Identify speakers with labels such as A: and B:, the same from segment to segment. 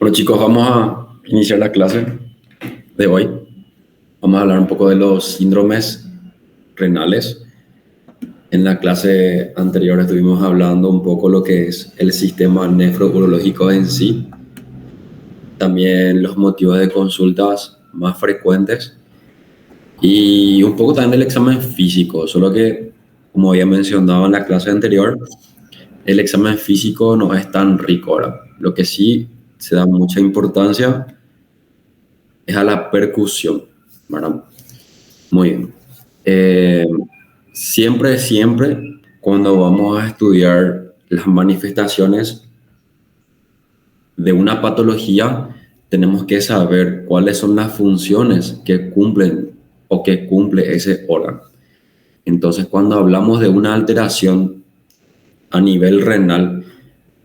A: Bueno chicos, vamos a iniciar la clase de hoy. Vamos a hablar un poco de los síndromes renales. En la clase anterior estuvimos hablando un poco lo que es el sistema nefrourológico en sí, también los motivos de consultas más frecuentes y un poco también del examen físico, solo que, como había mencionado en la clase anterior, el examen físico no es tan rico ahora. Lo que sí se da mucha importancia es a la percusión, ¿verdad? Muy bien. Eh, siempre, cuando vamos a estudiar las manifestaciones de una patología, tenemos que saber cuáles son las funciones que cumplen o que cumple ese órgano. Entonces, cuando hablamos de una alteración a nivel renal,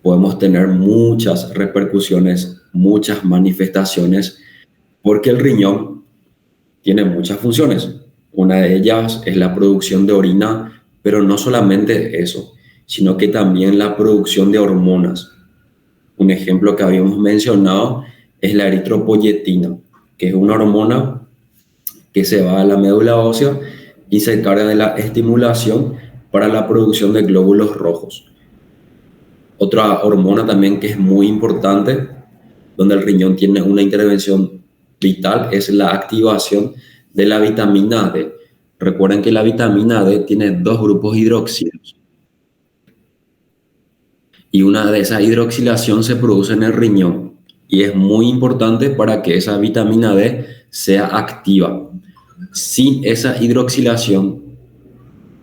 A: podemos tener muchas repercusiones, muchas manifestaciones, porque el riñón tiene muchas funciones. Una de ellas es la producción de orina, pero no solamente eso, sino que también la producción de hormonas. Un ejemplo que habíamos mencionado es la eritropoyetina, que es una hormona que se va a la médula ósea y se encarga de la estimulación para la producción de glóbulos rojos. Otra hormona también que es muy importante, donde el riñón tiene una intervención vital, es la activación de la vitamina D. Recuerden que la vitamina D tiene dos grupos hidroxilos y una de esas hidroxilación se produce en el riñón y es muy importante para que esa vitamina D sea activa. Sin esa hidroxilación,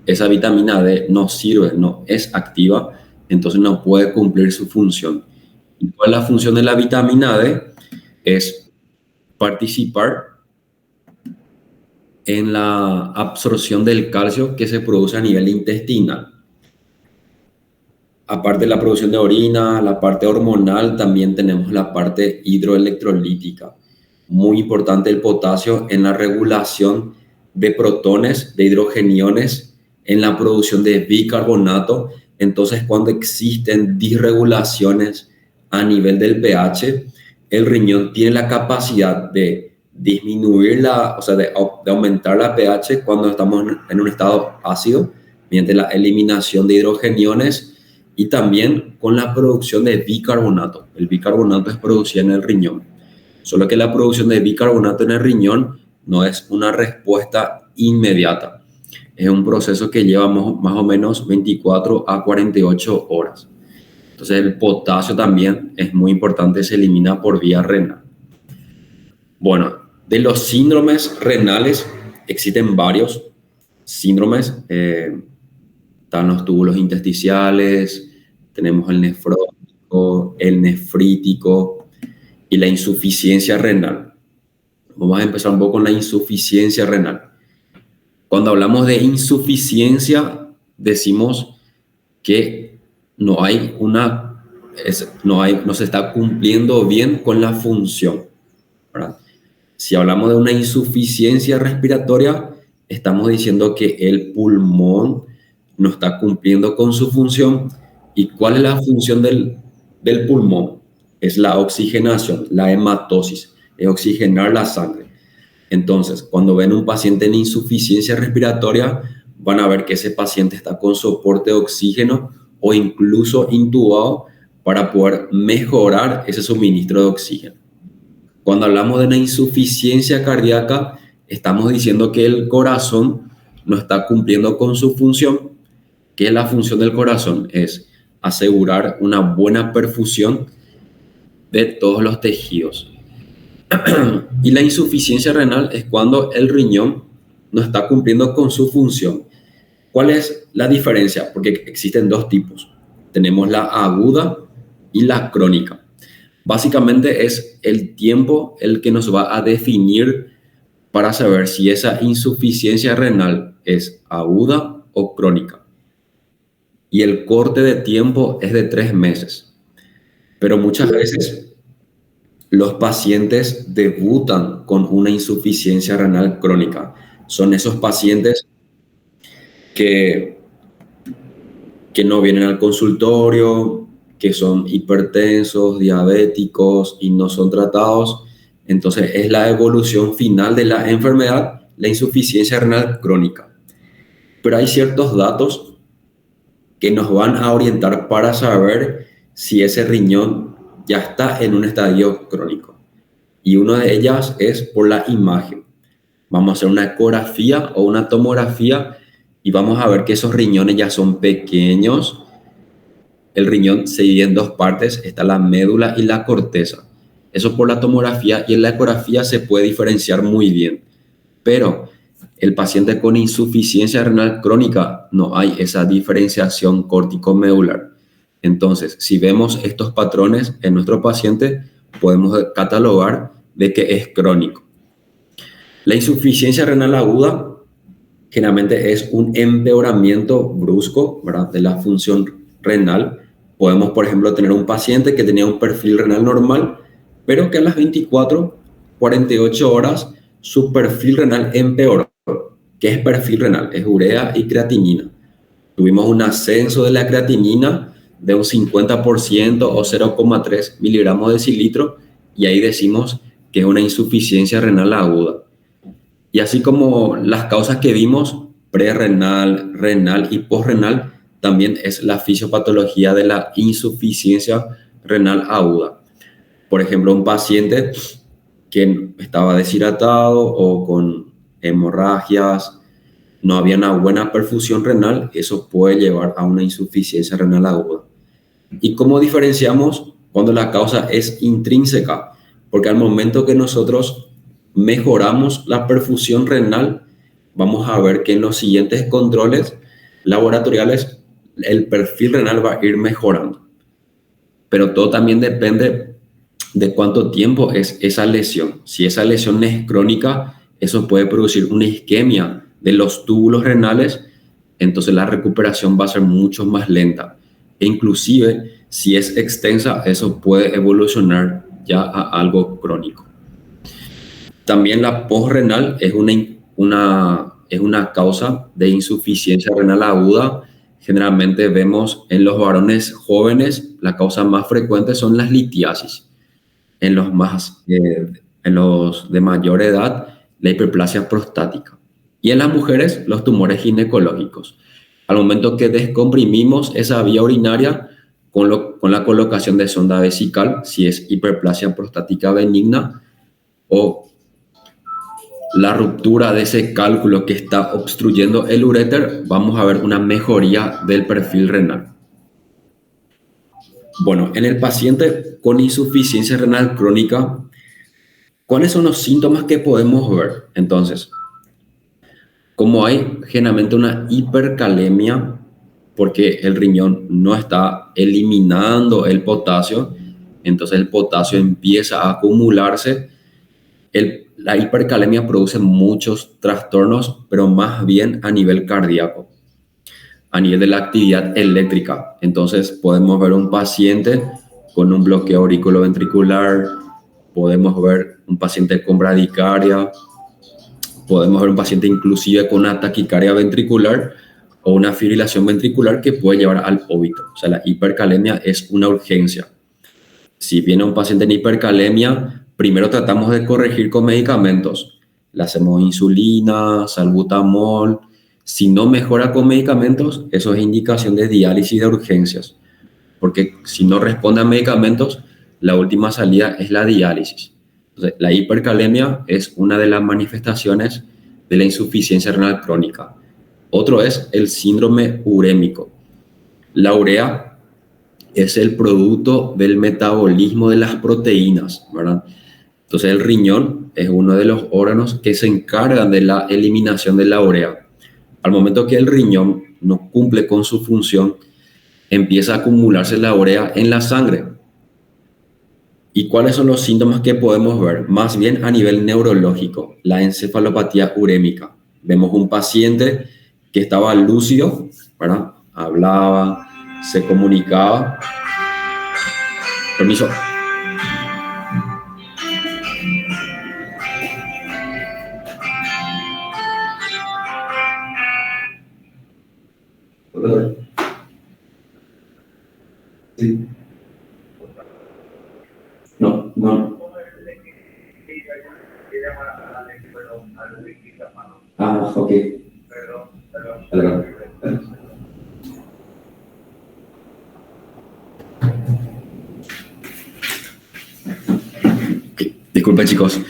A: esa vitamina D no sirve, no es activa, entonces no puede cumplir su función. ¿Y cuál es la función de la vitamina D? Es participar en la absorción del calcio que se produce a nivel intestinal. Aparte de la producción de orina, la parte hormonal, también tenemos la parte hidroelectrolítica. Muy importante el potasio en la regulación de protones, de hidrogeniones, en la producción de bicarbonato. Entonces, cuando existen disregulaciones a nivel del pH, el riñón tiene la capacidad de disminuir de aumentar la pH cuando estamos en un estado ácido, mediante la eliminación de hidrogeniones y también con la producción de bicarbonato. El bicarbonato es producido en el riñón. Solo que la producción de bicarbonato en el riñón no es una respuesta inmediata. Es un proceso que lleva más o menos 24 a 48 horas. Entonces el potasio también es muy importante, se elimina por vía renal. Bueno, de los síndromes renales existen varios síndromes. Están los túbulos intersticiales, tenemos el nefrótico, el nefrítico y la insuficiencia renal. Vamos a empezar un poco con la insuficiencia renal. Cuando hablamos de insuficiencia, decimos que no se está cumpliendo bien con la función, ¿verdad? Si hablamos de una insuficiencia respiratoria, estamos diciendo que el pulmón no está cumpliendo con su función. ¿Y cuál es la función del pulmón? Es la oxigenación, la hematosis, es oxigenar la sangre. Entonces, cuando ven un paciente en insuficiencia respiratoria, van a ver que ese paciente está con soporte de oxígeno o incluso intubado para poder mejorar ese suministro de oxígeno. Cuando hablamos de una insuficiencia cardíaca, estamos diciendo que el corazón no está cumpliendo con su función. ¿Qué es la función del corazón? Es asegurar una buena perfusión de todos los tejidos. Y la insuficiencia renal es cuando el riñón no está cumpliendo con su función. ¿Cuál es la diferencia? Porque existen dos tipos. Tenemos la aguda y la crónica. Básicamente es el tiempo el que nos va a definir para saber si esa insuficiencia renal es aguda o crónica. Y el corte de tiempo es de 3 meses. Pero muchas veces los pacientes debutan con una insuficiencia renal crónica. Son esos pacientes que no vienen al consultorio, que son hipertensos, diabéticos y no son tratados. Entonces es la evolución final de la enfermedad, la insuficiencia renal crónica. Pero hay ciertos datos que nos van a orientar para saber si ese riñón ya está en un estadio crónico. Y una de ellas es por la imagen. Vamos a hacer una ecografía o una tomografía y vamos a ver que esos riñones ya son pequeños. El riñón se divide en dos partes, está la médula y la corteza. Eso por la tomografía, y en la ecografía se puede diferenciar muy bien. Pero el paciente con insuficiencia renal crónica no hay esa diferenciación córtico-medular. Entonces, si vemos estos patrones en nuestro paciente, podemos catalogar de que es crónico. La insuficiencia renal aguda generalmente es un empeoramiento brusco, ¿verdad?, de la función renal. Podemos, por ejemplo, tener un paciente que tenía un perfil renal normal, pero que a las 24, 48 horas su perfil renal empeoró. ¿Qué es perfil renal? Es urea y creatinina. Tuvimos un ascenso de la creatinina de un 50% o 0,3 miligramos de decilitro, y ahí decimos que es una insuficiencia renal aguda. Y así como las causas que vimos, prerrenal, renal y posrenal, también es la fisiopatología de la insuficiencia renal aguda. Por ejemplo, un paciente que estaba deshidratado o con hemorragias, no había una buena perfusión renal, eso puede llevar a una insuficiencia renal aguda. ¿Y cómo diferenciamos cuando la causa es intrínseca? Porque al momento que nosotros mejoramos la perfusión renal, vamos a ver que en los siguientes controles laboratoriales el perfil renal va a ir mejorando. Pero todo también depende de cuánto tiempo es esa lesión. Si esa lesión es crónica, eso puede producir una isquemia de los túbulos renales, entonces la recuperación va a ser mucho más lenta. E inclusive, si es extensa, eso puede evolucionar ya a algo crónico. También la posrenal es una causa de insuficiencia renal aguda. Generalmente vemos en los varones jóvenes, la causa más frecuente son las litiasis. En los de mayor edad, la hiperplasia prostática. Y en las mujeres, los tumores ginecológicos. Al momento que descomprimimos esa vía urinaria con la colocación de sonda vesical, si es hiperplasia prostática benigna, o la ruptura de ese cálculo que está obstruyendo el uréter, vamos a ver una mejoría del perfil renal. Bueno, en el paciente con insuficiencia renal crónica, ¿cuáles son los síntomas que podemos ver? Entonces, como hay generalmente una hipercalemia, porque el riñón no está eliminando el potasio, entonces el potasio empieza a acumularse. La hipercalemia produce muchos trastornos, pero más bien a nivel cardíaco, a nivel de la actividad eléctrica. Entonces podemos ver un paciente con un bloqueo auriculoventricular, podemos ver un paciente con bradicardia, podemos ver un paciente inclusive con una taquicardia ventricular o una fibrilación ventricular que puede llevar al óbito. O sea, la hipercalemia es una urgencia. Si viene un paciente en hipercalemia, primero tratamos de corregir con medicamentos. Le hacemos insulina, salbutamol. Si no mejora con medicamentos, eso es indicación de diálisis de urgencias. Porque si no responde a medicamentos, la última salida es la diálisis. Entonces, la hipercalemia es una de las manifestaciones de la insuficiencia renal crónica. Otro es el síndrome urémico. La urea es el producto del metabolismo de las proteínas, ¿verdad? Entonces el riñón es uno de los órganos que se encargan de la eliminación de la urea. Al momento que el riñón no cumple con su función, empieza a acumularse la urea en la sangre. ¿Y cuáles son los síntomas que podemos ver? Más bien a nivel neurológico, la encefalopatía urémica. Vemos un paciente que estaba lúcido, ¿verdad? Hablaba, se comunicaba. Permiso. Sí. Ok. Adelante. Ok, disculpen chicos.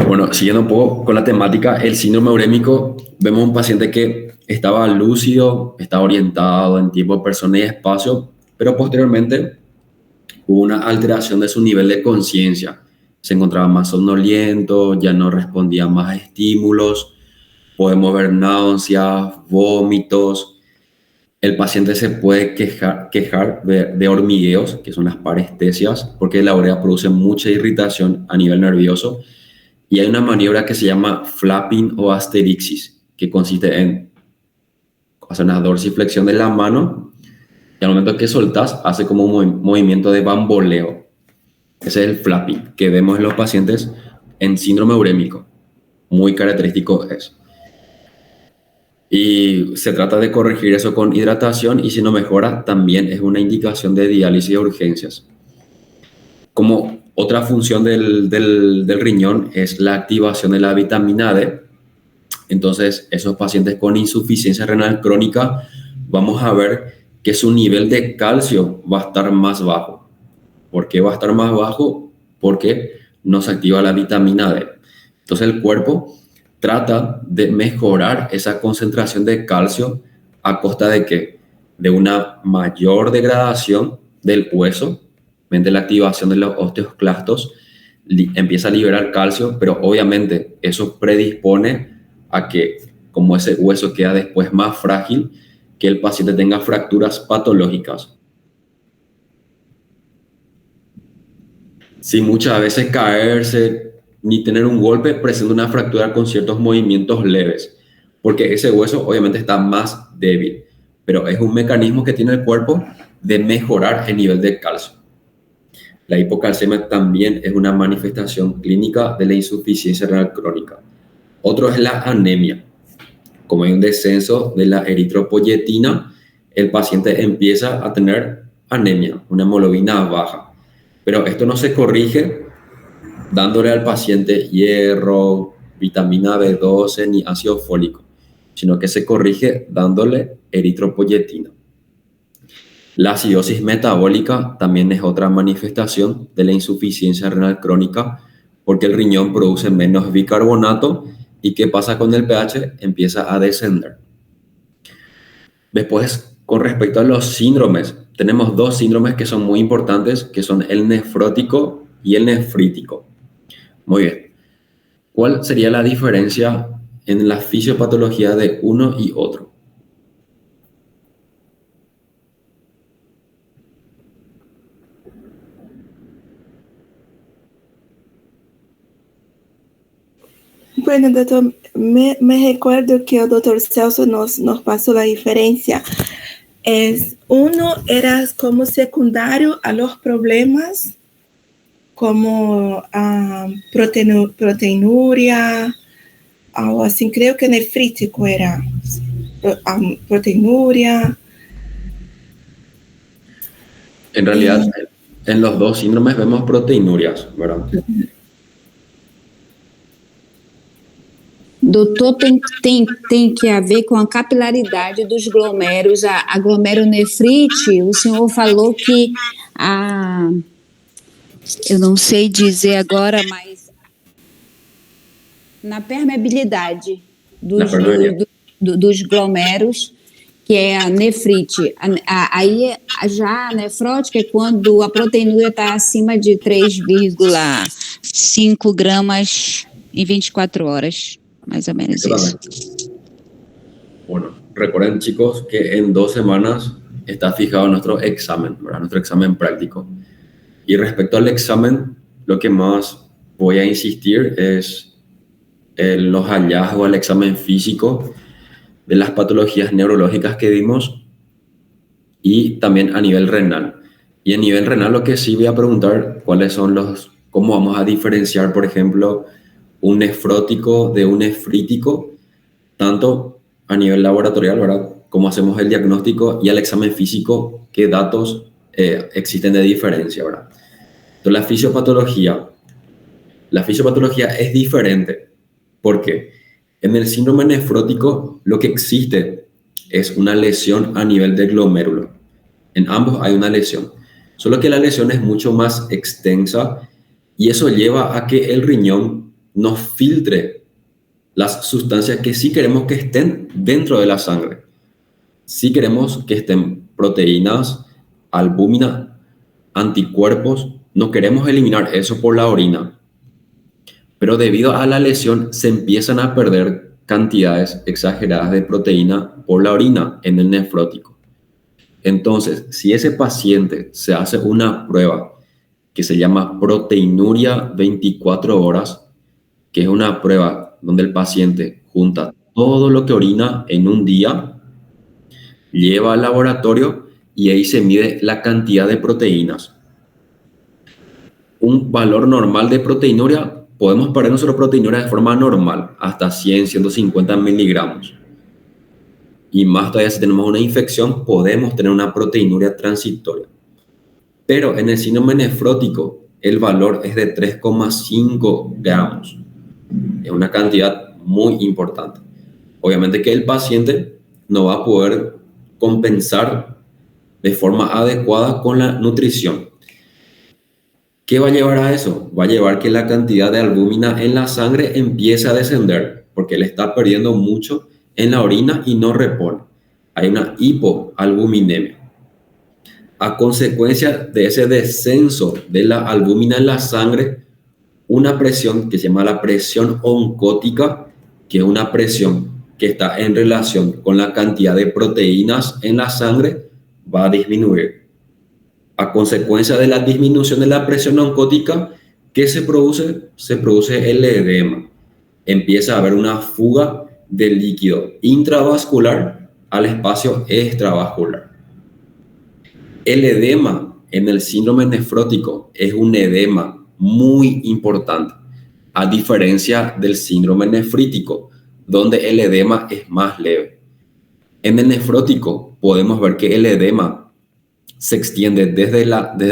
A: Bueno, siguiendo un poco con la temática, el síndrome urémico, vemos un paciente que estaba lúcido, estaba orientado en tiempo, persona y espacio, pero posteriormente hubo una alteración de su nivel de conciencia. Se encontraba más somnoliento, ya no respondía más a estímulos, podemos ver náuseas, vómitos. El paciente se puede quejar de hormigueos, que son las parestesias, porque la urea produce mucha irritación a nivel nervioso. Y hay una maniobra que se llama flapping o asterixis, que consiste en hacer una dorsiflexión de la mano y al momento que soltas hace como un movimiento de bamboleo. Ese es el flapping que vemos en los pacientes en síndrome urémico. Muy característico es. Y se trata de corregir eso con hidratación y si no mejora, también es una indicación de diálisis de urgencias. Como otra función del riñón es la activación de la vitamina D. Entonces, esos pacientes con insuficiencia renal crónica, vamos a ver que su nivel de calcio va a estar más bajo. ¿Por qué va a estar más bajo? Porque no se activa la vitamina D. Entonces, el cuerpo trata de mejorar esa concentración de calcio a costa de ¿qué? De una mayor degradación del hueso, mediante la activación de los osteoclastos, empieza a liberar calcio, pero obviamente eso predispone a que, como ese hueso queda después más frágil, que el paciente tenga fracturas patológicas. Sin muchas veces caerse ni tener un golpe, presenta una fractura con ciertos movimientos leves, porque ese hueso obviamente está más débil, pero es un mecanismo que tiene el cuerpo de mejorar el nivel de calcio. La hipocalcemia también es una manifestación clínica de la insuficiencia renal crónica. Otro es la anemia. Como hay un descenso de la eritropoyetina, el paciente empieza a tener anemia, una hemoglobina baja. Pero esto no se corrige dándole al paciente hierro, vitamina B12 ni ácido fólico, sino que se corrige dándole eritropoyetina. La acidosis metabólica también es otra manifestación de la insuficiencia renal crónica porque el riñón produce menos bicarbonato y ¿qué pasa con el pH? Empieza a descender. Después, con respecto a los síndromes, tenemos dos síndromes que son muy importantes, que son el nefrótico y el nefrítico. Muy bien. ¿Cuál sería la diferencia en la fisiopatología de uno y otro?
B: Bueno, doctor, me recuerdo que el doctor Celso nos pasó la diferencia. Uno era como secundario a los problemas, como proteinuria, algo así. Creo que nefrítico era proteinuria.
A: En realidad, en los dos síndromes vemos proteinurias, ¿verdad?
C: Doutor, tem que haver com a capilaridade dos glomérulos, a glomerulonefrite. O senhor falou que eu não sei dizer agora, mas na permeabilidade dos glomérulos, que é a nefrite. Aí já a nefrótica é quando a proteinúria está acima de 3,5 gramas em 24 horas. Más o menos eso.
A: Bueno, recuerden chicos que en 2 semanas está fijado nuestro examen, ¿verdad? Nuestro examen práctico. Y respecto al examen, lo que más voy a insistir es en los hallazgos al examen físico de las patologías neurológicas que vimos y también a nivel renal. Y a nivel renal lo que sí voy a preguntar cuáles son cómo vamos a diferenciar, por ejemplo, un nefrótico de un nefrítico, tanto a nivel laboratorial, ¿verdad? Cómo hacemos el diagnóstico y al examen físico, qué datos existen de diferencia, ¿verdad? Entonces, la fisiopatología es diferente. ¿Por qué? En el síndrome nefrótico lo que existe es una lesión a nivel del glomérulo. En ambos hay una lesión, solo que la lesión es mucho más extensa y eso lleva a que el riñón no filtre las sustancias que sí queremos que estén dentro de la sangre. Sí queremos que estén proteínas, albúmina, anticuerpos, no queremos eliminar eso por la orina. Pero debido a la lesión se empiezan a perder cantidades exageradas de proteína por la orina en el nefrótico. Entonces, si ese paciente se hace una prueba que se llama proteinuria 24 horas, que es una prueba donde el paciente junta todo lo que orina en un día, lleva al laboratorio y ahí se mide la cantidad de proteínas. Un valor normal de proteinuria, podemos perder nuestra proteinuria de forma normal, hasta 100, 150 miligramos. Y más todavía si tenemos una infección, podemos tener una proteinuria transitoria. Pero en el síndrome nefrótico, el valor es de 3,5 gramos. Es una cantidad muy importante. Obviamente que el paciente no va a poder compensar de forma adecuada con la nutrición. ¿Qué va a llevar a eso? Va a llevar que la cantidad de albúmina en la sangre empiece a descender, porque él está perdiendo mucho en la orina y no repone. Hay una hipoalbuminemia. A consecuencia de ese descenso de la albúmina en la sangre, una presión que se llama la presión oncótica, que es una presión que está en relación con la cantidad de proteínas en la sangre, va a disminuir. A consecuencia de la disminución de la presión oncótica, ¿qué se produce? Se produce el edema. Empieza a haber una fuga de líquido intravascular al espacio extravascular. El edema en el síndrome nefrótico es un edema muy importante, a diferencia del síndrome nefrítico, donde el edema es más leve. En el nefrótico podemos ver que el edema se extiende desde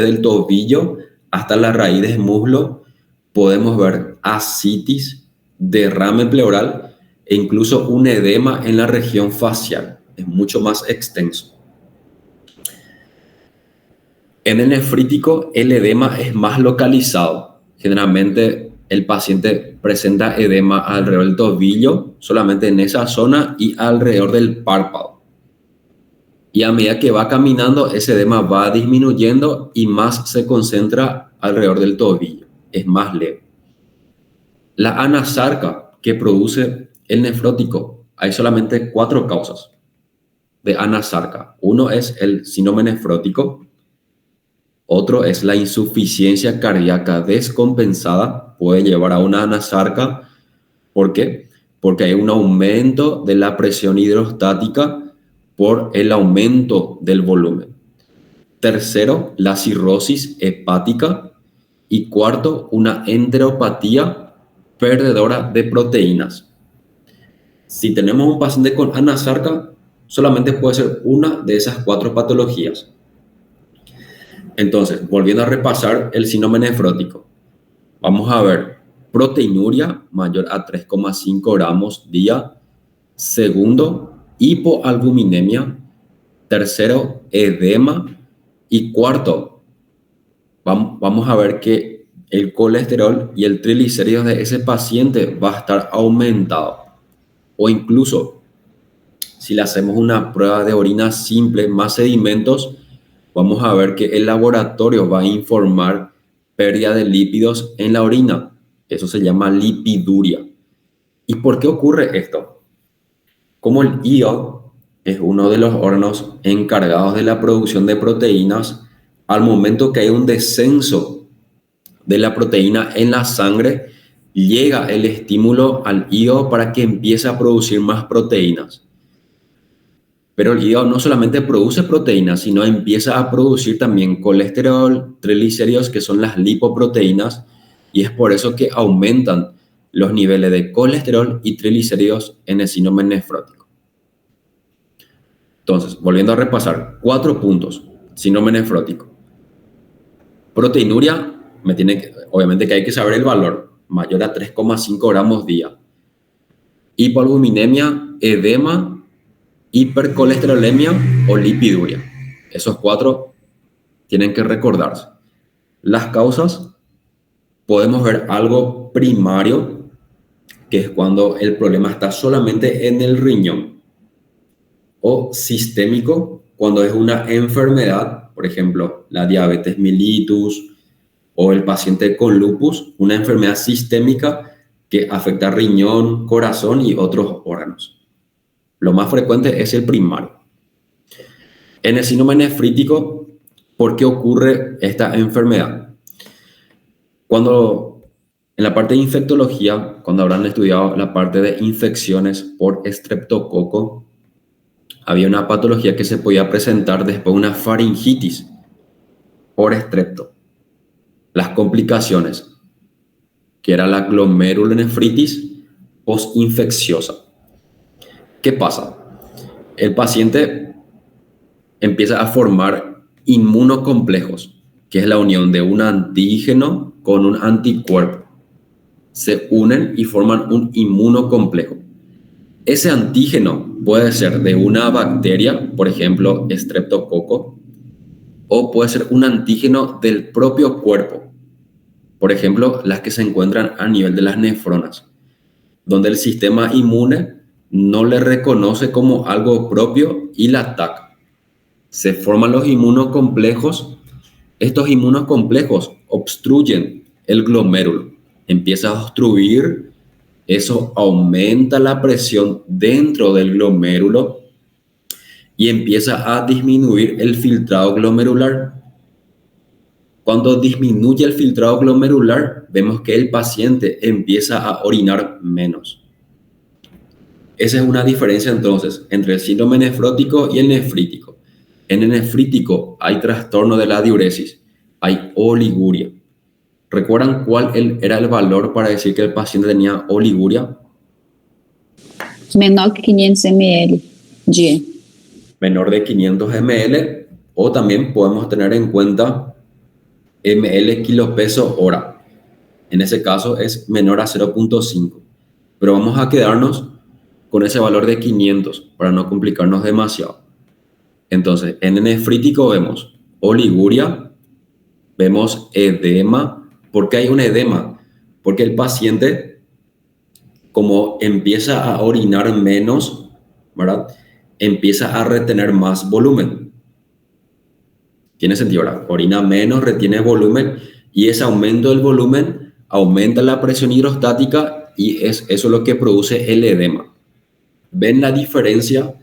A: el tobillo hasta la raíz del muslo. Podemos ver ascitis, derrame pleural e incluso un edema en la región facial. Es mucho más extenso. En el nefrítico, el edema es más localizado. Generalmente el paciente presenta edema alrededor del tobillo, solamente en esa zona y alrededor del párpado. Y a medida que va caminando, ese edema va disminuyendo y más se concentra alrededor del tobillo. Es más leve. La anasarca que produce el nefrótico, hay solamente 4 causas de anasarca. Uno es el síndrome nefrótico. Otro es la insuficiencia cardíaca descompensada. Puede llevar a una anasarca. ¿Por qué? Porque hay un aumento de la presión hidrostática por el aumento del volumen. Tercero, la cirrosis hepática. Y cuarto, una enteropatía perdedora de proteínas. Si tenemos un paciente con anasarca, solamente puede ser una de esas 4 patologías. Entonces, volviendo a repasar el síndrome nefrótico, vamos a ver proteinuria mayor a 3,5 gramos día. Segundo, hipoalbuminemia. Tercero, edema. Y cuarto, vamos a ver que el colesterol y el triglicéridos de ese paciente va a estar aumentado. O incluso, si le hacemos una prueba de orina simple más sedimentos, vamos a ver que el laboratorio va a informar pérdida de lípidos en la orina. Eso se llama lipiduria. ¿Y por qué ocurre esto? Como el hígado es uno de los órganos encargados de la producción de proteínas, al momento que hay un descenso de la proteína en la sangre, llega el estímulo al hígado para que empiece a producir más proteínas. Pero el hígado no solamente produce proteínas, sino empieza a producir también colesterol, triglicéridos, que son las lipoproteínas, y es por eso que aumentan los niveles de colesterol y triglicéridos en el síndrome nefrótico. Entonces, volviendo a repasar, 4 puntos. Síndrome nefrótico. Proteinuria, obviamente que hay que saber el valor, mayor a 3,5 gramos día. hipoalbuminemia, edema, hipercolesterolemia o lipiduria. Esos 4 tienen que recordarse. Las causas, podemos ver algo primario, que es cuando el problema está solamente en el riñón, o sistémico, cuando es una enfermedad, por ejemplo, la diabetes mellitus o el paciente con lupus, una enfermedad sistémica que afecta riñón, corazón y otros órganos. Lo más frecuente es el primario. En el síndrome nefrítico, ¿por qué ocurre esta enfermedad? Cuando en la parte de infectología, cuando habrán estudiado la parte de infecciones por estreptococo, había una patología que se podía presentar después de una faringitis por estrepto. Las complicaciones, que era la glomerulonefritis postinfecciosa. ¿Qué pasa? El paciente empieza a formar inmunocomplejos, que es la unión de un antígeno con un anticuerpo. Se unen y forman un inmunocomplejo. Ese antígeno puede ser de una bacteria, por ejemplo, estreptococo, o puede ser un antígeno del propio cuerpo, por ejemplo, las que se encuentran a nivel de las nefronas, donde el sistema inmune no le reconoce como algo propio y la ataca. Se forman los inmunocomplejos. Estos inmunocomplejos obstruyen el glomérulo, empieza a obstruir. Eso aumenta la presión dentro del glomérulo y empieza a disminuir el filtrado glomerular. Cuando disminuye el filtrado glomerular, vemos que el paciente empieza a orinar menos. Esa es una diferencia entonces entre el síndrome nefrótico y el nefrítico. En el nefrítico hay trastorno de la diuresis, hay oliguria. ¿Recuerdan cuál era el valor para decir que el paciente tenía oliguria?
C: Menor que 500 ml día.
A: Menor de 500 ml, o también podemos tener en cuenta ml kilopeso hora. En ese caso es menor a 0.5. Pero vamos a quedarnos con ese valor de 500 para no complicarnos demasiado. Entonces, en el nefrítico vemos oliguria, vemos edema. ¿Por qué hay un edema? Porque el paciente, como empieza a orinar menos, ¿verdad?, empieza a retener más volumen. Tiene sentido, ¿verdad? Orina menos, retiene volumen, y ese aumento del volumen aumenta la presión hidrostática y es eso lo que produce el edema. ¿Ven la diferencia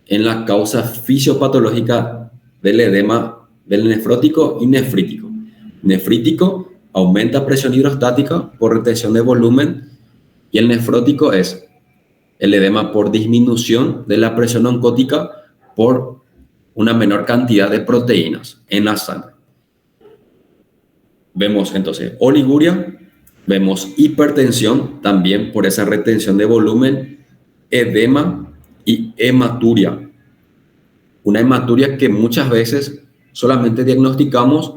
A: en la causa fisiopatológica del edema del nefrótico y nefrítico? Nefrítico aumenta presión hidrostática por retención de volumen, y el nefrótico es el edema por disminución de la presión oncótica por una menor cantidad de proteínas en la sangre. Vemos entonces oliguria, vemos hipertensión también por esa retención de volumen, edema y hematuria. Una hematuria que muchas veces solamente diagnosticamos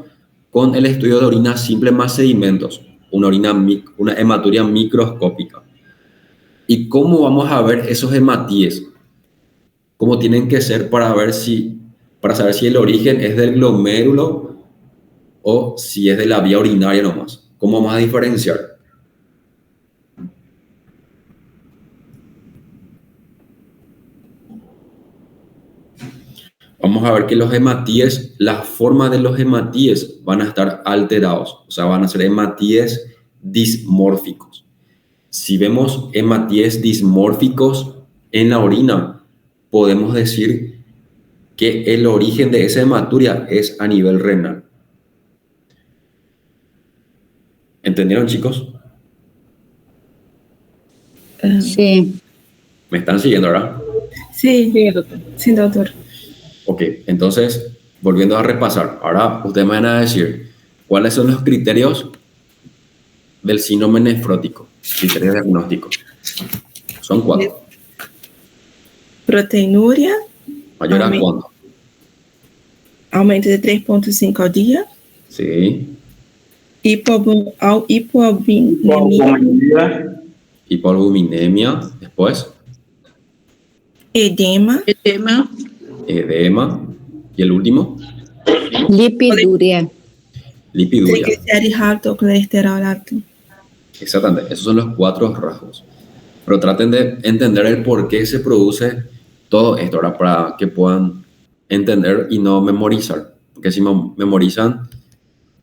A: con el estudio de orina simple más sedimentos, una hematuria microscópica. ¿Y cómo vamos a ver esos hematíes? ¿Cómo tienen que ser para saber si el origen es del glomérulo o si es de la vía urinaria nomás? ¿Cómo vamos a diferenciar? Vamos a ver que los hematíes, la forma de los hematíes van a estar alterados, o sea, van a ser hematíes dismórficos. Si vemos hematíes dismórficos en la orina, podemos decir que el origen de esa hematuria es a nivel renal. ¿Entendieron, chicos?
C: Sí.
A: ¿Me están siguiendo ahora?
B: Sí, doctor. Sí, doctor.
A: Ok, entonces, volviendo a repasar, ahora ustedes me van a decir cuáles son los criterios del síndrome nefrótico, criterios diagnósticos. Son 4.
B: Proteinuria.
A: ¿Mayor a cuánto?
B: Aumento de 3.5 al día.
A: Sí.
B: Hipoalbuminemia.
A: hipoalbuminemia, después
B: edema,
A: edema, y el último,
C: Lipiduria.
A: lipiduria.
B: triglicéridos alto, colesterol alto.
A: Exactamente, esos son los 4 rasgos. Pero traten de entender el por qué se produce todo esto, ahora para que puedan entender y no memorizar. Porque si memorizan,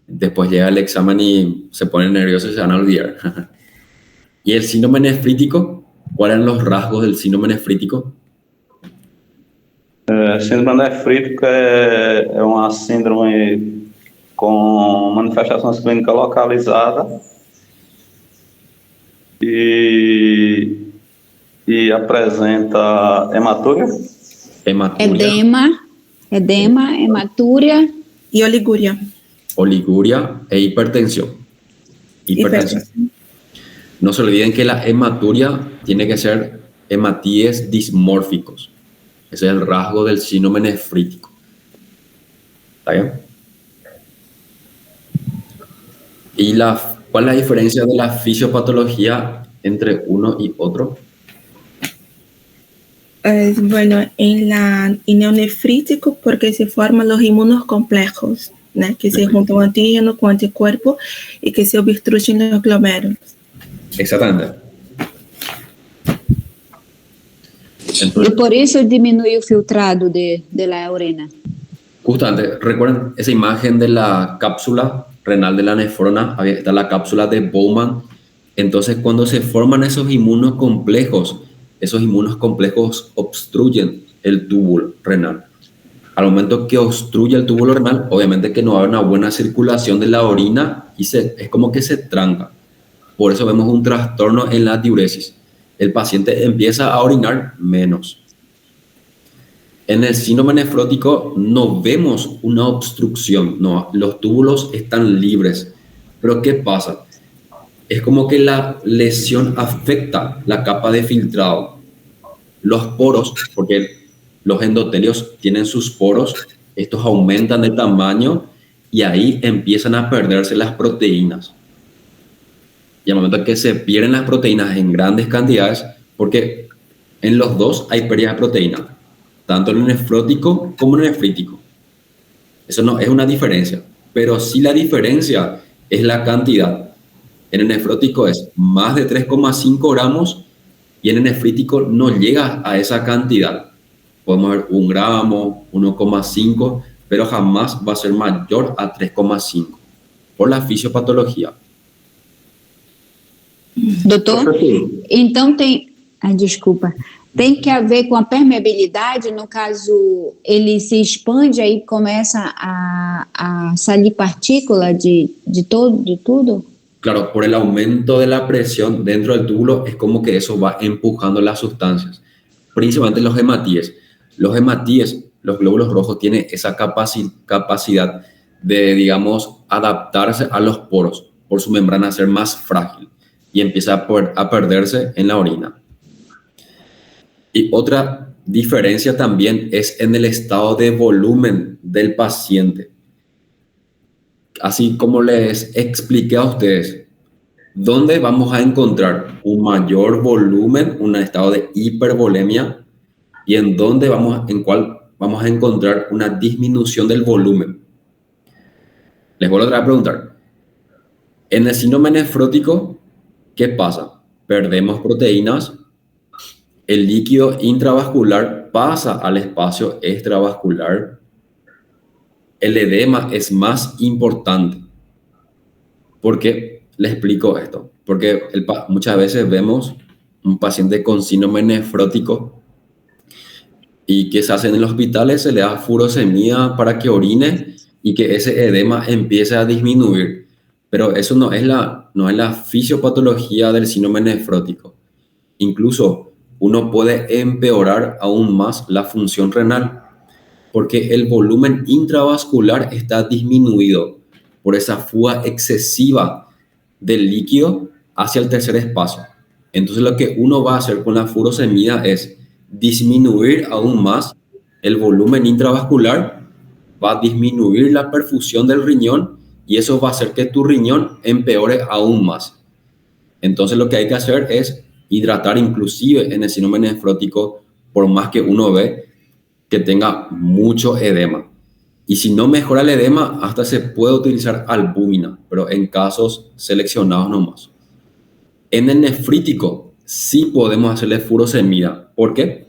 A: después llega el examen y se ponen nerviosos y se van a olvidar. ¿Y el síndrome nefrítico? ¿Cuáles eran los rasgos del síndrome nefrítico?
D: Síndrome nefrítico é uma síndrome com manifestações clínicas localizadas e apresenta hematúria,
C: Edema, hematúria
B: Y oliguria.
A: oliguria e hipertensión. Hipertensión. No se olviden que la hematuria tiene que ser hematíes dismórficos. Ese es el rasgo del síndrome nefrítico. ¿Está bien? ¿Y cuál es la diferencia de la fisiopatología entre uno y otro?
B: Bueno, en el nefrítico porque se forman los inmunos complejos, ¿no? Que se juntan antígeno con anticuerpo y que se obstruyen los glomérulos.
A: Exactamente.
C: e por isso diminui o filtrado de la urina.
A: Justamente, recuerden esa imagen de la cápsula renal de la nefrona, está la cápsula de Bowman. Entonces, cuando se forman esos inmunos complejos obstruyen el túbulo renal. Al momento que obstruye el túbulo renal, obviamente que no hay una buena circulación de la orina y es como que se tranca. Por eso vemos un trastorno en la diuresis. El paciente empieza a orinar menos. En el síndrome nefrótico no vemos una obstrucción, no, los túbulos están libres. Pero ¿qué pasa? Es como que la lesión afecta la capa de filtrado. Los poros, porque los endotelios tienen sus poros, estos aumentan de tamaño y ahí empiezan a perderse las proteínas. Y al momento que se pierden las proteínas en grandes cantidades, porque en los dos hay pérdida de proteína, tanto en el nefrótico como en el nefrítico. Eso no es una diferencia, pero sí la diferencia es la cantidad. En el nefrótico es más de 3,5 gramos y en el nefrítico no llega a esa cantidad. Podemos ver 1 gramo, 1,5, pero jamás va a ser mayor a 3,5 por la fisiopatología.
C: Doutor, então tem que haver com a permeabilidade, no caso, ele se expande aí começa a salir partícula de tudo?
A: Claro, por el aumento de la presión dentro del túbulo es como que eso va empujando las sustancias, principalmente los hematíes. Los hematíes, los glóbulos rojos, tienen esa capacidad de, digamos, adaptarse a los poros, por su membrana ser más frágil y empieza a perderse en la orina. Y otra diferencia también es en el estado de volumen del paciente. Así como les expliqué a ustedes, ¿dónde vamos a encontrar un mayor volumen, un estado de hipervolemia? Y en cuál vamos a encontrar una disminución del volumen. Les vuelvo a preguntar. En el síndrome nefrótico, ¿qué pasa? Perdemos proteínas, el líquido intravascular pasa al espacio extravascular, el edema es más importante. ¿Por qué les explico esto? Porque muchas veces vemos un paciente con síndrome nefrótico y que se hace en el hospital, se le da furosemida para que orine y que ese edema empiece a disminuir. Pero eso no es la fisiopatología del síndrome nefrótico. Incluso uno puede empeorar aún más la función renal porque el volumen intravascular está disminuido por esa fuga excesiva del líquido hacia el tercer espacio. Entonces lo que uno va a hacer con la furosemida es disminuir aún más el volumen intravascular, va a disminuir la perfusión del riñón y eso va a hacer que tu riñón empeore aún más. Entonces lo que hay que hacer es hidratar inclusive en el síndrome nefrótico, por más que uno ve que tenga mucho edema. Y si no mejora el edema, hasta se puede utilizar albúmina, pero en casos seleccionados nomás. En el nefrítico sí podemos hacerle furosemida. ¿Por qué?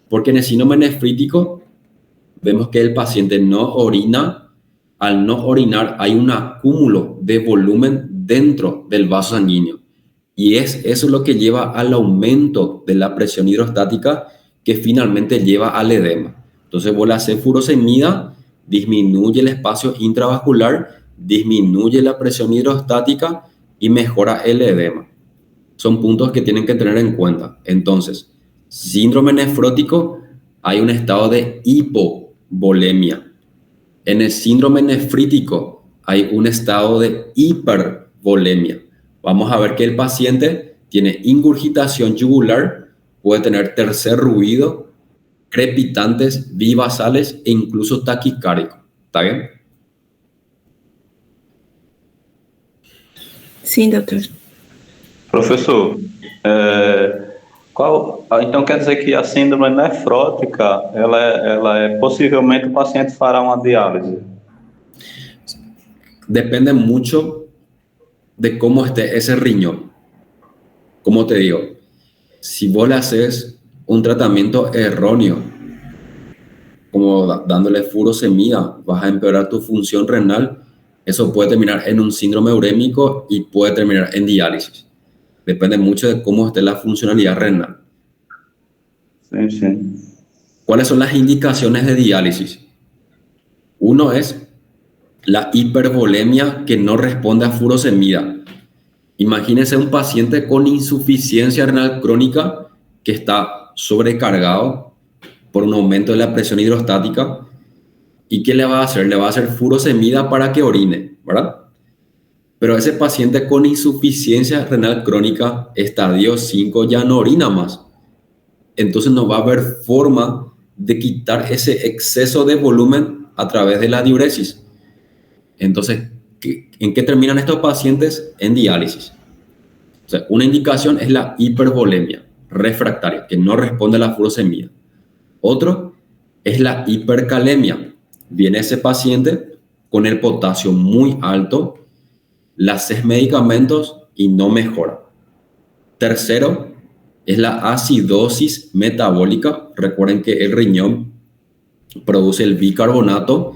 A: Porque en el síndrome nefrítico vemos que el paciente no orina. Al no orinar hay un acúmulo de volumen dentro del vaso sanguíneo. Y es eso lo que lleva al aumento de la presión hidrostática, que finalmente lleva al edema. Entonces vos le haces furosemida, disminuye el espacio intravascular, disminuye la presión hidrostática y mejora el edema. Son puntos que tienen que tener en cuenta. Entonces, síndrome nefrótico, hay un estado de hipovolemia. En el síndrome nefrítico hay un estado de hipervolemia. Vamos a ver que el paciente tiene ingurgitación yugular, puede tener tercer ruido, crepitantes, bivasales e incluso taquicárdico. ¿Está bien?
B: Sim, doutor.
D: Professor, então quer dizer que a síndrome nefrótica, possivelmente o paciente fará uma diálise?
A: Depende mucho de cómo esté ese riñón. Como te digo, si vos le haces un tratamiento erróneo, como dándole furosemida, vas a empeorar tu función renal. Eso puede terminar en un síndrome urémico y puede terminar en diálisis. Depende mucho de cómo esté la funcionalidad renal.
D: Sí, sí.
A: ¿Cuáles son las indicaciones de diálisis? Uno es la hipervolemia que no responde a furosemida. Imagínense un paciente con insuficiencia renal crónica que está sobrecargado por un aumento de la presión hidrostática. ¿Y qué le va a hacer? Le va a hacer furosemida para que orine, ¿verdad? Pero ese paciente con insuficiencia renal crónica, estadio 5, ya no orina más. Entonces no va a haber forma de quitar ese exceso de volumen a través de la diuresis. Entonces, ¿en qué terminan estos pacientes? En diálisis. O sea, una indicación es la hipervolemia refractaria, que no responde a la furosemida. Otro es la hipercalemia. Viene ese paciente con el potasio muy alto, le haces medicamentos y no mejora. Tercero es la acidosis metabólica. Recuerden que el riñón produce el bicarbonato.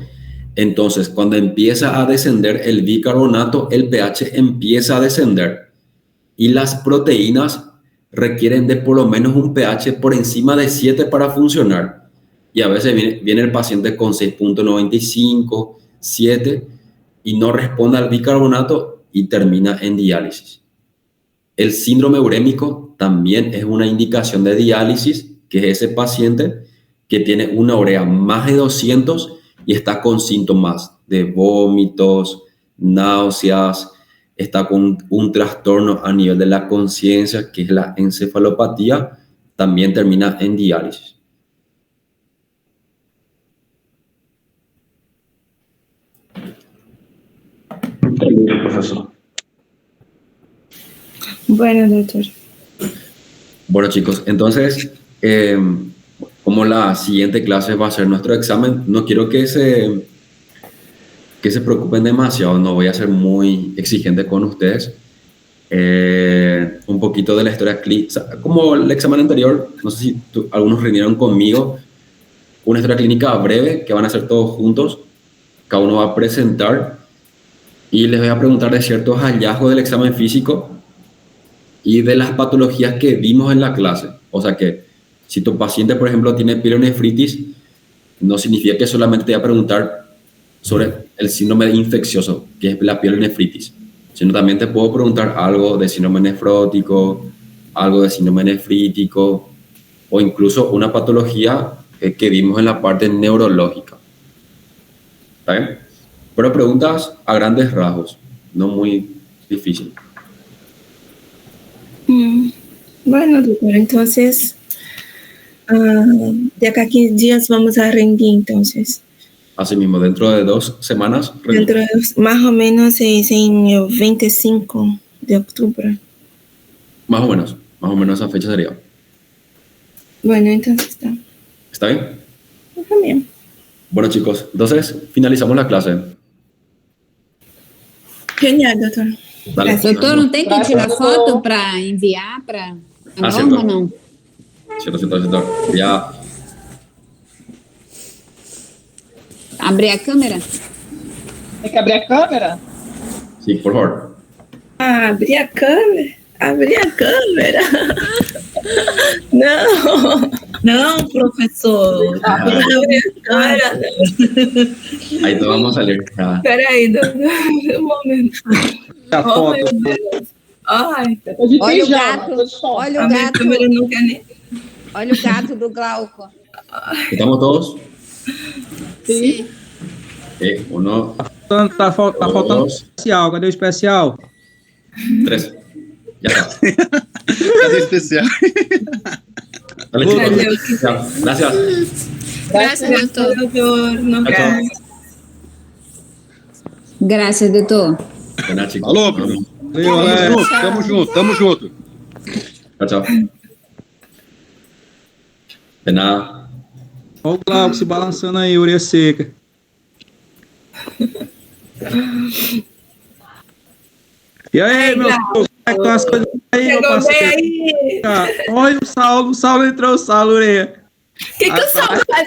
A: Entonces, cuando empieza a descender el bicarbonato, el pH empieza a descender. Y las proteínas requieren de por lo menos un pH por encima de 7 para funcionar. Y a veces viene el paciente con 6.95, 7 y no responde al bicarbonato y termina en diálisis. El síndrome urémico también es una indicación de diálisis, que es ese paciente que tiene una urea más de 200 y está con síntomas de vómitos, náuseas, está con un trastorno a nivel de la conciencia, que es la encefalopatía, también termina en diálisis.
D: Profesor.
B: Bueno, doctor.
A: Bueno, chicos, entonces, como la siguiente clase va a ser nuestro examen, no quiero que se preocupen demasiado, no voy a ser muy exigente con ustedes. Un poquito de la historia clínica, como el examen anterior, no sé si algunos reunieron conmigo, una historia clínica breve que van a hacer todos juntos, cada uno va a presentar y les voy a preguntar de ciertos hallazgos del examen físico y de las patologías que vimos en la clase. O sea que si tu paciente, por ejemplo, tiene pielonefritis, no significa que solamente te voy a preguntar sobre el síndrome infeccioso, que es la pielonefritis, sino también te puedo preguntar algo de síndrome nefrótico, algo de síndrome nefrítico, o incluso una patología que vimos en la parte neurológica. ¿Está bien? Pero preguntas a grandes rasgos, no muy difícil.
B: Bueno, doctor, entonces, de acá a 15 días vamos a rendir, entonces.
A: Así mismo, dentro de 2 semanas.
B: Dentro de más o menos es en el 25 de octubre.
A: Más o menos. Más o menos esa fecha sería.
B: Bueno, entonces está.
A: ¿Está bien?
B: Está bien.
A: Bueno, chicos, entonces finalizamos la clase.
B: Genial, doutor.
A: Dale.
C: Doutor, não tem que tirar foto para enviar para a norma, não?
A: Cierto. Ya.
C: Abrir a câmera?
E: Tem que abrir a câmera?
A: Sí, por favor.
B: Abrir a câmera? Abrir a câmera? Não, professor. Abrir a câmera.
A: Aí então vamos salir.
B: Peraí, um momento.
F: A foto.
B: Meu Deus. Ai,
C: Olha o gato. Olha
B: a
C: o
B: minha
C: gato.
B: câmera não quer nem...
C: Olha o gato do Glauco.
A: ¿Estamos todos?
E: Sim.
A: Uno,
F: Tá faltando
A: dos,
F: especial. Cadê o especial?
A: 3. Ya está.
G: Cadê o especial?
A: Dale, chicos. Ya. Gracias.
E: Graças, doutor.
B: Doutor, não
A: Tchau,
B: quer.
A: tchau.
C: Graças, doutor.
A: Buenas, chicos.
G: Falou, primo.
F: Valeu, Alex.
G: Tamo junto.
A: Chao, chao. De nada.
F: Olha o Glauco se balançando aí, orelha seca. E aí, meu
B: Glauco?
F: Deus, como é que estão as coisas aí, meu
B: Chegou bem
F: parceiro?
B: aí.
F: Olha o Saulo entrou, o Saulo, orelha.
B: O que o Saulo faz